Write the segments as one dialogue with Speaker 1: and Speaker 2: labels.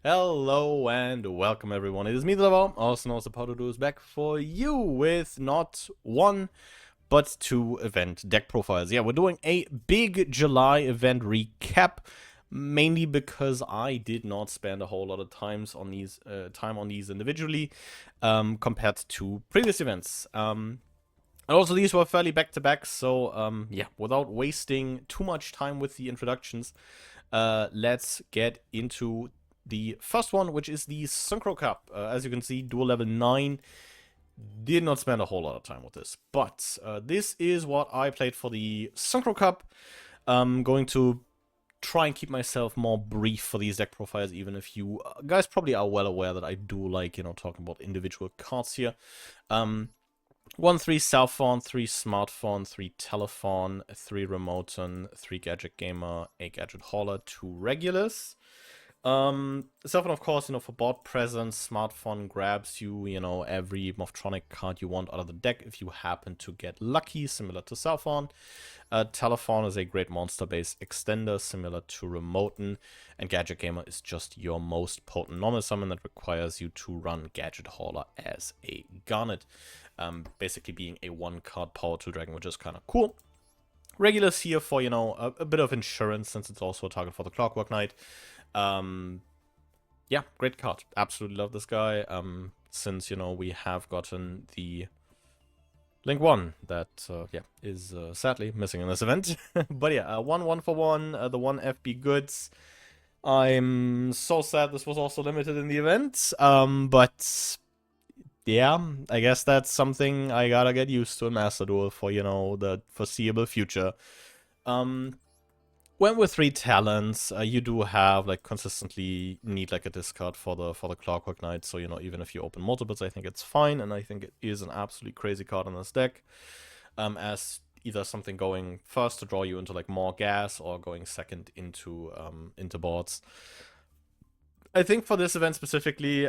Speaker 1: Hello and welcome everyone, it is me, Trevor, also known as the Potato is back for you with not one, but two event deck profiles. Yeah, we're doing a big July event recap, mainly because I did not spend a whole lot of time on these individually, compared to previous events. And also these were fairly back-to-back, so yeah, without wasting too much time with the introductions, let's get into the first one, which is the Synchro Cup. As you can see, dual level 9. Did not spend a whole lot of time with this, but this is what I played for the Synchro Cup. I'm going to try and keep myself more brief for these deck profiles, even if you guys probably are well aware that I do like, talking about individual cards here. 1-3 Celfon, 3 Smartphone, 3 Telephone, 3 Remoton, 3 Gadget Gamer, a Gadget Hauler, 2 Regulars. Celfon, of course, for board presence, Smartphone grabs you, every Morphtronic card you want out of the deck if you happen to get lucky, similar to Celfon. Telephone is a great monster-based extender, similar to Remoten, and Gadget Gamer is just your most potent normal summon that requires you to run Gadget Hauler as a Garnet, basically being a one-card power tool dragon, which is kind of cool. Regulars here for, a bit of insurance, since it's also a target for the Clockwork Knight. Yeah, great card. Absolutely love this guy. Since, we have gotten the Link 1 that, yeah, is sadly missing in this event. But yeah, 1 for 1, the 1 FB goods. I'm so sad this was also limited in the event, but yeah, I guess that's something I gotta get used to in Master Duel for, the foreseeable future. When with 3 talents, you do have consistently need a discard for the Clockwork Knight. So even if you open multiples, I think it's fine, and I think it is an absolutely crazy card in this deck. As either something going first to draw you into more gas, or going second into boards. I think for this event specifically,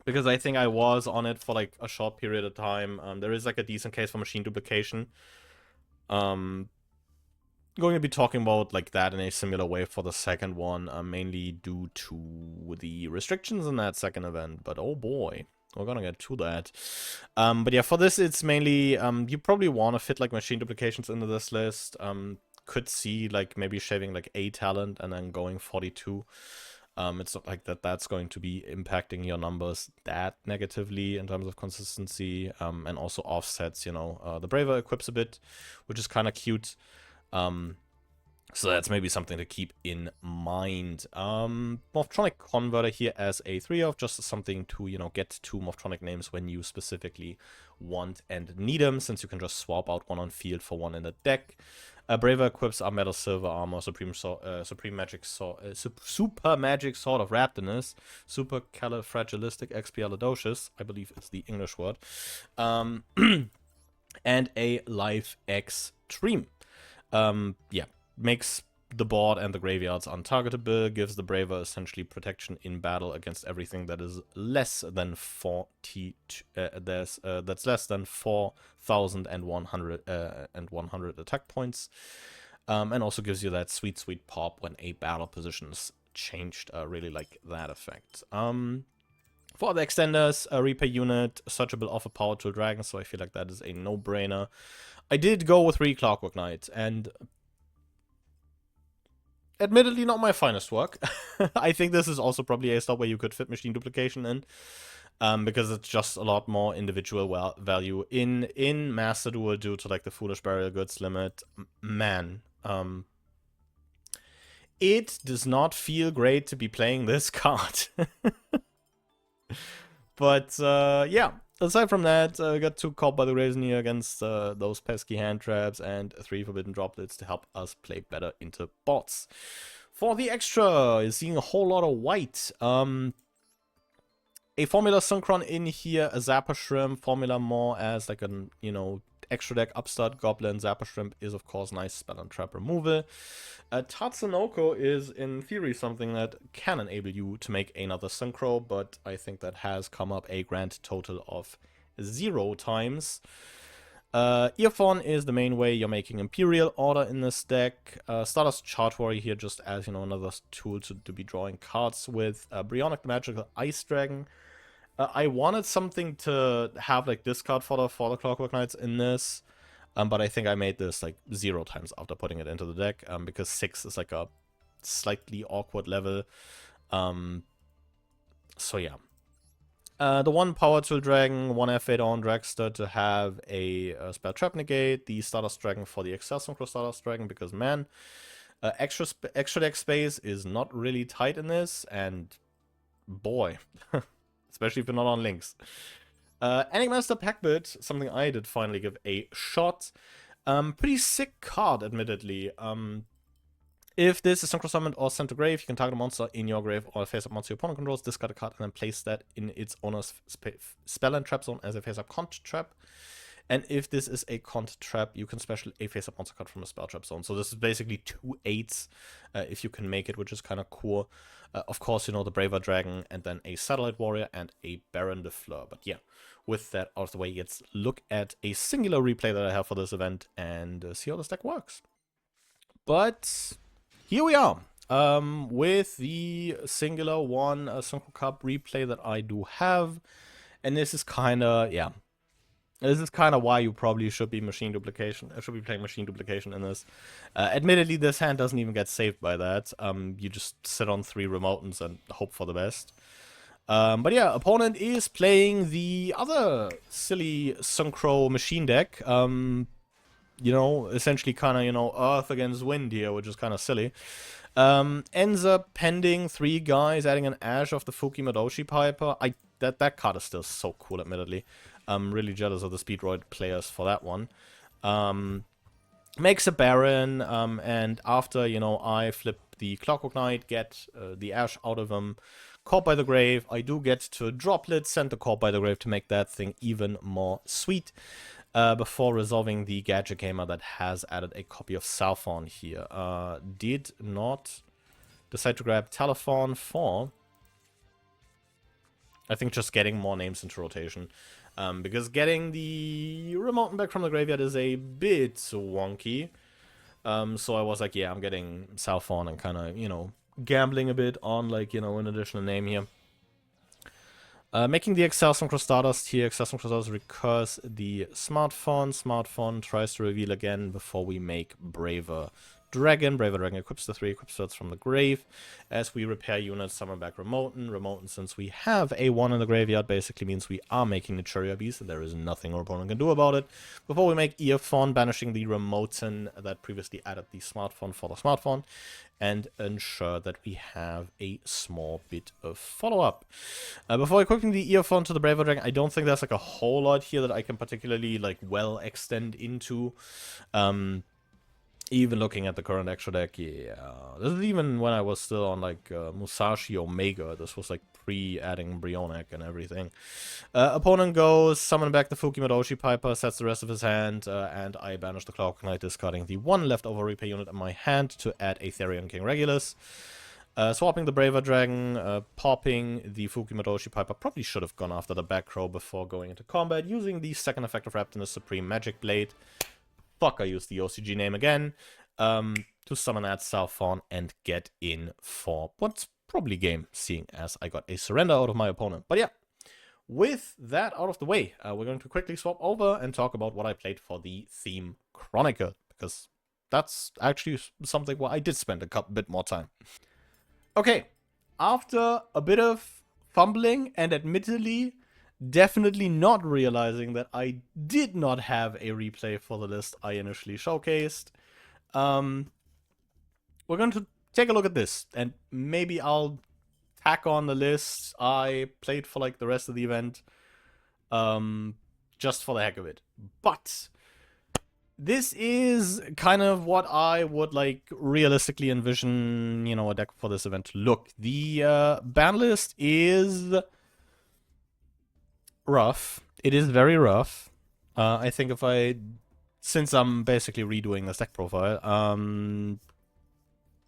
Speaker 1: because I think I was on it for a short period of time, there is a decent case for machine duplication. Going to be talking about that in a similar way for the second one, mainly due to the restrictions in that second event, but oh boy, we're gonna get to that. But yeah, for this it's mainly, you probably want to fit machine duplications into this list. Could see maybe shaving a talent and then going 42. It's not like that's going to be impacting your numbers that negatively in terms of consistency, and also offsets, the Braver equips a bit, which is kind of cute. So that's maybe something to keep in mind. Morphtronic Converter here as a 3-of, just something to, get 2 Morphtronic names when you specifically want and need them, since you can just swap out 1 on field for 1 in the deck. Braver equips are Metal Silver Armor, Supreme Magic Sword, Super Magic Sword of Raptorness, Super Califragilisticexpialidocious, I believe it's the English word, and a Life Extreme. Yeah, makes the board and the graveyards untargetable, gives the Braver essentially protection in battle against everything that is less than 40, that's less than 4,100 and 100 attack points, and also gives you that sweet pop when a battle position is changed. Really like that effect. For the extenders, a Reaper unit, searchable off a power tool dragon, so I feel like that is a no-brainer. I did go with 3 Clockwork Knight, and admittedly not my finest work. I think this is also probably a stop where you could fit machine duplication in, because it's just a lot more individual value in Master Duel due to the Foolish Burial Goods limit. Man, it does not feel great to be playing this card. But yeah, aside from that, got 2 Caught by the Raisin here against those pesky hand traps, and 3 Forbidden Droplets to help us play better into bots. For the extra, you're seeing a whole lot of white. A Formula Synchron in here, a Zapper Shrimp, Formula more as an, extra deck upstart Goblin. Zapper Shrimp is, of course, nice spell and trap removal. Tatsunoko is, in theory, something that can enable you to make another Synchro, but I think that has come up a grand total of 0 times. Earphone is the main way you're making Imperial Order in this deck. Stardust Chart Warrior here just as, you know, another tool to be drawing cards with. Bryonic the Magical Ice Dragon. I wanted something to have like discard for the Clockwork Knights in this. But I think I made this like 0 times after putting it into the deck. Because 6 is like a slightly awkward level. So yeah. The 1 Power Tool Dragon, 1 F8 on Dragster to have a spell Trap Negate, the Stardust Dragon for the Excel Synchro Stardust Dragon, because man, extra deck space is not really tight in this, and boy, especially if you're not on links. Enigmaster Packbit, something I did finally give a shot. Pretty sick card, admittedly. If this is Synchro Summoned or sent to grave, you can target a monster in your grave or a face-up monster your opponent controls, discard a card, and then place that in its owner's spell and trap zone as a face-up cont trap. And if this is a cont trap, you can special a face-up monster card from a spell trap zone. So this is basically 2 8s if you can make it, which is kind of cool. Of course, you know, the Braver Dragon, and then a Satellite Warrior and a Baron de Fleur. But yeah, with that out of the way, let's look at a singular replay that I have for this event and see how this deck works. But here we are, with the singular one Synchro Cup replay that I do have, and this is kind of, yeah, this is kind of why you probably should be playing Machine Duplication in this. Admittedly, this hand doesn't even get saved by that. You just sit on 3 Remotants and hope for the best. But yeah, opponent is playing the other silly Synchro machine deck. You know, essentially kind of, you know, Earth against Wind here, which is kind of silly. Ends up pending 3 guys, adding an Ash of the Fuki Madoshi Piper. That card is still so cool, admittedly. I'm really jealous of the Speedroid players for that one. Makes a Baron, and after, you know, I flip the Clockwork Knight, get the Ash out of him, Caught by the Grave, I do get to Droplet, send the Caught by the Grave to make that thing even more sweet. Before resolving the Gadget Gamer that has added a copy of Celfon here. Did not decide to grab Telephone for, I think, just getting more names into rotation. Because getting the Remote back from the graveyard is a bit wonky. So I was like, yeah, I'm getting Celfon and kind of, you know, gambling a bit on, like, you know, an additional name here. Making the Excel Synchro Stardust here. Excel Synchro Stardust recurs the Smartphone. Smartphone tries to reveal again before we make Braver Dragon. Braver Dragon equips the 3 equip slots from the grave. As we repair units, summon back Remoten. Remoten, since we have a 1 in the graveyard, basically means we are making the Chariot Beast, and there is nothing our opponent can do about it. Before we make Earphone, banishing the Remoten that previously added the Smartphone for the Smartphone, and ensure that we have a small bit of follow-up. Before equipping the Earphone to the Braver Dragon, I don't think there's like a whole lot here that I can particularly like well extend into. Even looking at the current extra deck, yeah. This is even when I was still on like Musashi Omega. This was like pre-adding Bryonic and everything. Opponent goes, summon back the Fuki Madoshi Piper, sets the rest of his hand, and I banish the Clockwork Knight, discarding the 1 leftover replay unit in my hand to add a Therian King Regulus. Swapping the Braver Dragon, popping the Fuki Madoshi Piper. Probably should have gone after the back row before going into combat, using the second effect of Raptinus Supreme Magic Blade. Fuck, I used the OCG name again, to summon that Celfon and get in for what's probably game, seeing as I got a surrender out of my opponent. But yeah, with that out of the way, we're going to quickly swap over and talk about what I played for the Theme Chronicle, because that's actually something where I did spend a bit more time. Okay, after a bit of fumbling and admittedly definitely not realizing that I did not have a replay for the list I initially showcased, we're going to take a look at this, and maybe I'll tack on the list I played for like the rest of the event, just for the heck of it. But this is kind of what I would like realistically envision, you know, a deck for this event to look. The ban list is rough. It is very rough. I think since I'm basically redoing the deck profile,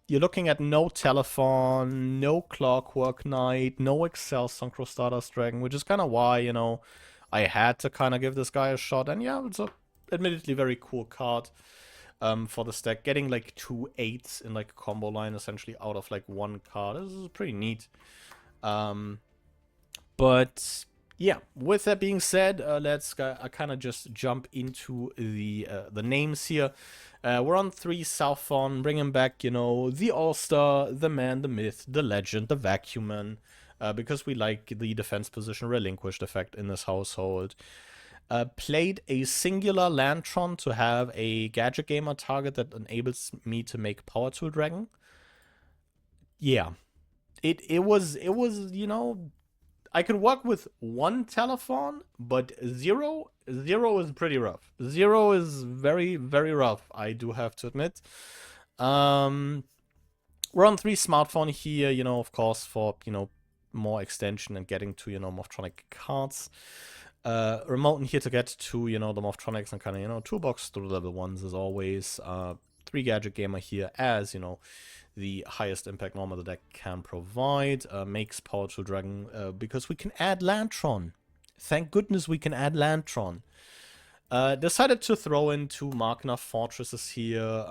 Speaker 1: you're looking at no Telephone, no Clockwork Knight, no Excel Synchro Stardust Dragon, which is kind of why, you know, I had to kind of give this guy a shot. And yeah, it's a admittedly very cool card for the stack. Getting like 2 8s in like a combo line essentially out of like one card. This is pretty neat. But yeah, with that being said, let's kind of just jump into the names here. We're on 3 Celfon, bringing back, you know, the All-Star, the man, the myth, the legend, the Vacuuman, because we like the defense position relinquished effect in this household. Played a singular Lantron to have a Gadget Gamer target that enables me to make Power Tool Dragon. Yeah, it was, you know, I could work with 1 Telephone, but 0 is pretty rough. 0 is very, very rough, I do have to admit. We're on 3 Smartphone here, you know, of course, for, you know, more extension and getting to, you know, Morphtronic cards. Remote in here to get to, you know, the Morphtronics and kind of, you know, toolbox through level 1s as always. 3 Gadget Gamer here as, you know, the highest impact normal the deck can provide. Makes Power Tool Dragon because we can add Lantron. Thank goodness we can add Lantron. Decided to throw in 2 Magna Fortresses here.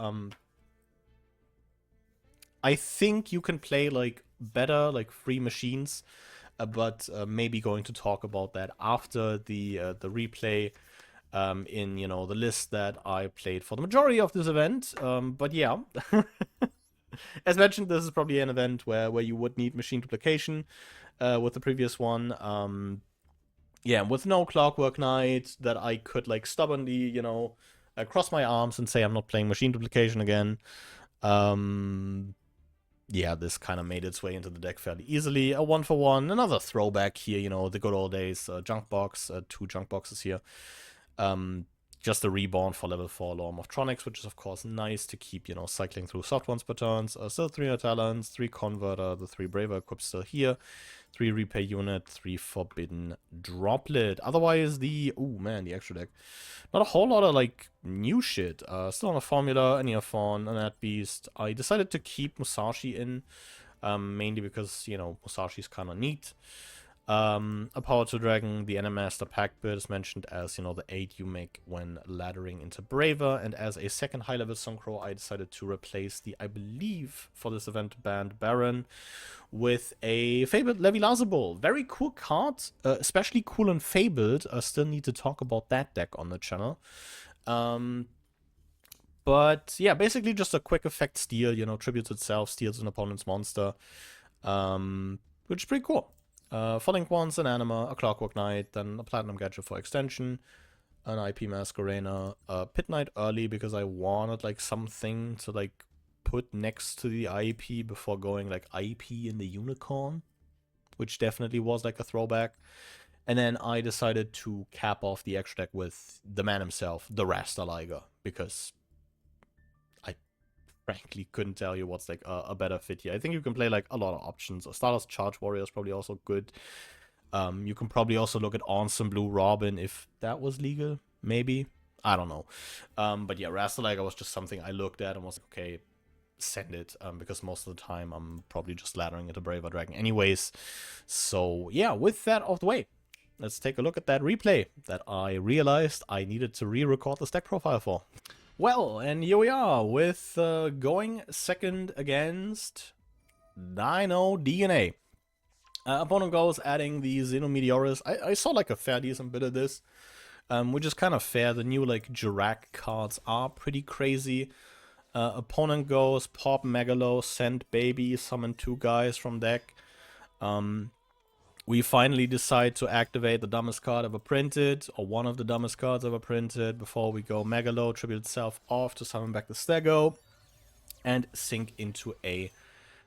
Speaker 1: I think you can play like better, like 3 machines, but maybe going to talk about that after the replay. In, you know, the list that I played for the majority of this event. But yeah, as mentioned, this is probably an event where you would need machine duplication with the previous one. Yeah, with no Clockwork Knight that I could like stubbornly, you know, cross my arms and say I'm not playing machine duplication again. Yeah, this kind of made its way into the deck fairly easily. A 1-for-1, another throwback here, you know, the good old days. Junk box, 2 junk boxes here. Just a reborn for level 4 Law Morphtronics, which is of course nice to keep, you know, cycling through soft ones per turns. Still 3 talents, 3 converter, the 3 braver equipped still here, 3 repay unit, 3 forbidden droplet. Otherwise the, oh man, the extra deck, not a whole lot of like new shit. Still on a formula, an Earphone, an Ad Beast. I decided to keep Musashi in, mainly because, you know, Musashi's kind of neat. A Power Tool Dragon, the Animaster pack build is mentioned as, you know, the 8 you make when laddering into Braver, and as a second high-level Synchro, I decided to replace the, I believe, for this event, banned Baron with a Fabled Levilasable. Very cool card, especially cool and Fabled. I still need to talk about that deck on the channel. But yeah, basically just a quick effect steal, you know, tributes itself, steals an opponent's monster, which is pretty cool. Falling Wands, an Anima, a Clockwork Knight, then a Platinum Gadget for extension, an IP Masquerena, a Pit Knight early because I wanted like something to like put next to the IP before going like IP in the Unicorn, which definitely was like a throwback. And then I decided to cap off the extra deck with the man himself, the Rasta Liger, because I frankly couldn't tell you what's like a better fit here. I think you can play like a lot of options. Stardust Charge Warrior is probably also good. You can probably also look at Awesome Blue Robin if that was legal, maybe. I don't know. But yeah, Rasta Liger was just something I looked at and was like, okay, send it, because most of the time I'm probably just laddering into Braver Dragon anyways. So yeah, with that out of the way, let's take a look at that replay that I realized I needed to re-record the deck profile for. Well, and here we are with going second against Dino DNA. Opponent goes adding the Xenometeorus. I saw like a fair decent bit of this, which is kind of fair. The new like Jirac cards are pretty crazy. Opponent goes pop Megalo, send baby, summon 2 guys from deck. We finally decide to activate the dumbest card ever printed, or one of the dumbest cards ever printed, before we go Megalo, tribute itself off to summon back the Stego, and sink into a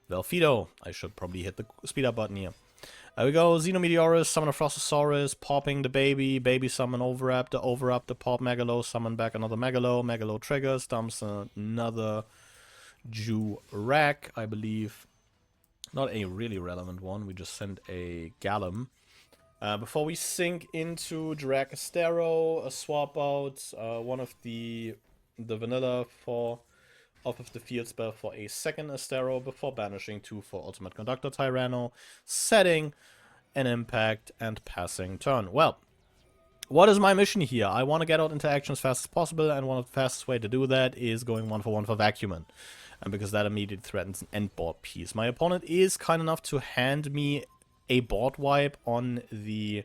Speaker 1: Velfido. I should probably hit the speed up button here. There we go, Xenometeorus, summon a Frostosaurus, popping the baby, baby summon overwrap the pop Megalo, summon back another Megalo, Megalo triggers, dumps another Jirac, I believe. Not a really relevant one, we just sent a Gallum. Before we sink into Jirac Astero, a swap out, one of the vanilla for off of the field spell for a second Astero before banishing 2 for Ultimate Conductor Tyranno, setting an impact and passing turn. Well, what is my mission here? I want to get out into action as fast as possible, and one of the fastest way to do that is going 1-for-1 for vacuuming. And because that immediately threatens an end board piece. My opponent is kind enough to hand me a board wipe on the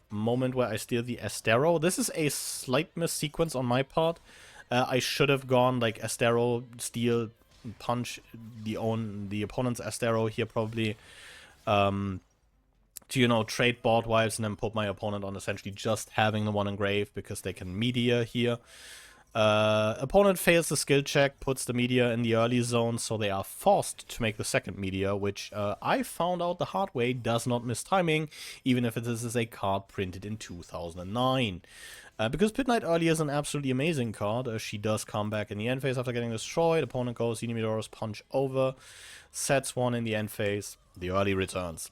Speaker 1: moment where I steal the Astero. This is a slight missequence on my part. I should have gone like Astero, steal, punch the opponent's Astero here probably. To, you know, trade board wipes and then put my opponent on essentially just having the one engrave because they can media here. Opponent fails the skill check, puts the media in the early zone, so they are forced to make the second media, which I found out the hard way does not miss timing, even if this is a card printed in 2009. Because Pit Knight early is an absolutely amazing card, she does come back in the end phase after getting destroyed. Opponent goes Xenomedorus punch over, sets one in the end phase, the early returns.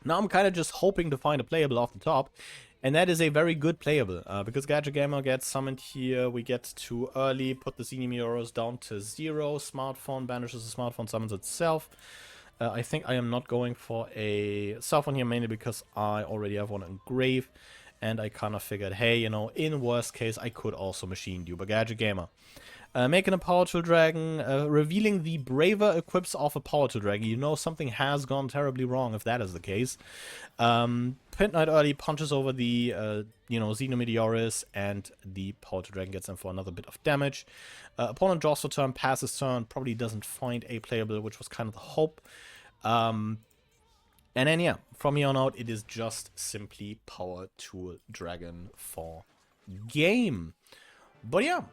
Speaker 1: Now I'm kind of just hoping to find a playable off the top, and that is a very good playable, because Gadget Gamer gets summoned here, we get too early, put the Xenomedorus down to 0, Smartphone banishes the Smartphone, summons itself. I think I am not going for a Celfon here, mainly because I already have one engrave, and I kind of figured, hey, you know, in worst case, I could also machine Duber Gadget Gamer. Making a Power Tool Dragon, revealing the braver equips of a Power Tool Dragon. You know something has gone terribly wrong if that is the case. Pit Knight early punches over the, you know, Xenomedorus, and the Power Tool Dragon gets them for another bit of damage. Opponent draws for turn, passes turn, probably doesn't find a playable, which was kind of the hope. And then, yeah, from here on out, it is just simply Power Tool Dragon for game. But yeah,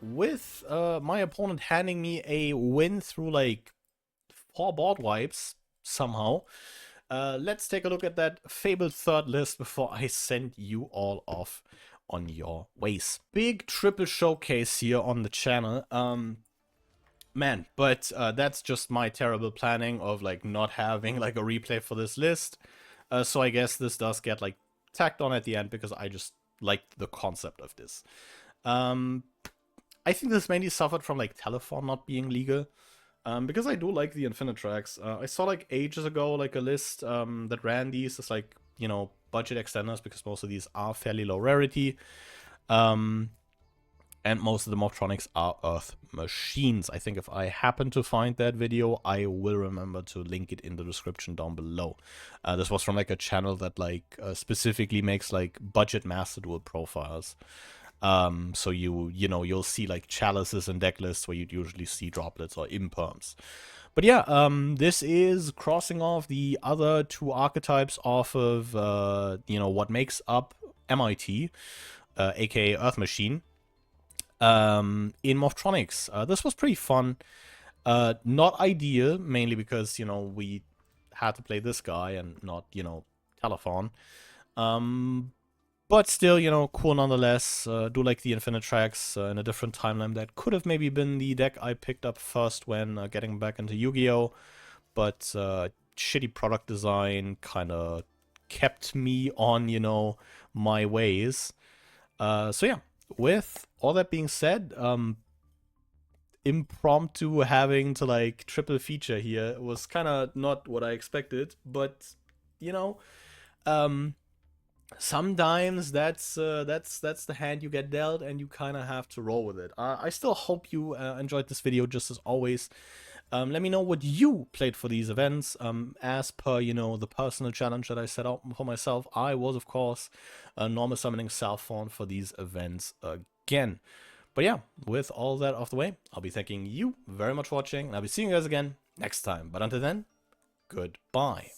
Speaker 1: with my opponent handing me a win through like 4 board wipes somehow, let's take a look at that fabled third list before I send you all off on your ways. Big triple showcase here on the channel. Man, but that's just my terrible planning of like not having like a replay for this list. So I guess this does get like tacked on at the end because I just liked the concept of this. I think this mainly suffered from like Celfon not being legal, because I do like the Infinitracks. I saw like ages ago like a list that ran these as like, you know, budget extenders, because most of these are fairly low rarity, and most of the Morphtronics are Earth machines. I think if I happen to find that video, I will remember to link it in the description down below. This was from like a channel that like specifically makes like budget Master Duel profiles. So you know, you'll see like chalices and deck lists where you'd usually see droplets or imperms. But yeah, this is crossing off the other 2 archetypes off of, you know, what makes up MIT, aka Earth Machine, in Morphtronics. This was pretty fun. Not ideal, mainly because, you know, we had to play this guy and not, you know, Celfon. But still, you know, cool nonetheless. Do like the Infinitracks in a different timeline. That could have maybe been the deck I picked up first when getting back into YGO. But shitty product design kind of kept me on, you know, my ways. So yeah, with all that being said, impromptu having to like triple feature here was kind of not what I expected. But, you know, sometimes that's the hand you get dealt, and you kind of have to roll with it. I still hope you enjoyed this video just as always. Let me know what you played for these events. As per, you know, the personal challenge that I set out for myself, I was, of course, normal summoning Celfon for these events again. But yeah, with all that off the way, I'll be thanking you very much for watching, and I'll be seeing you guys again next time. But until then, goodbye.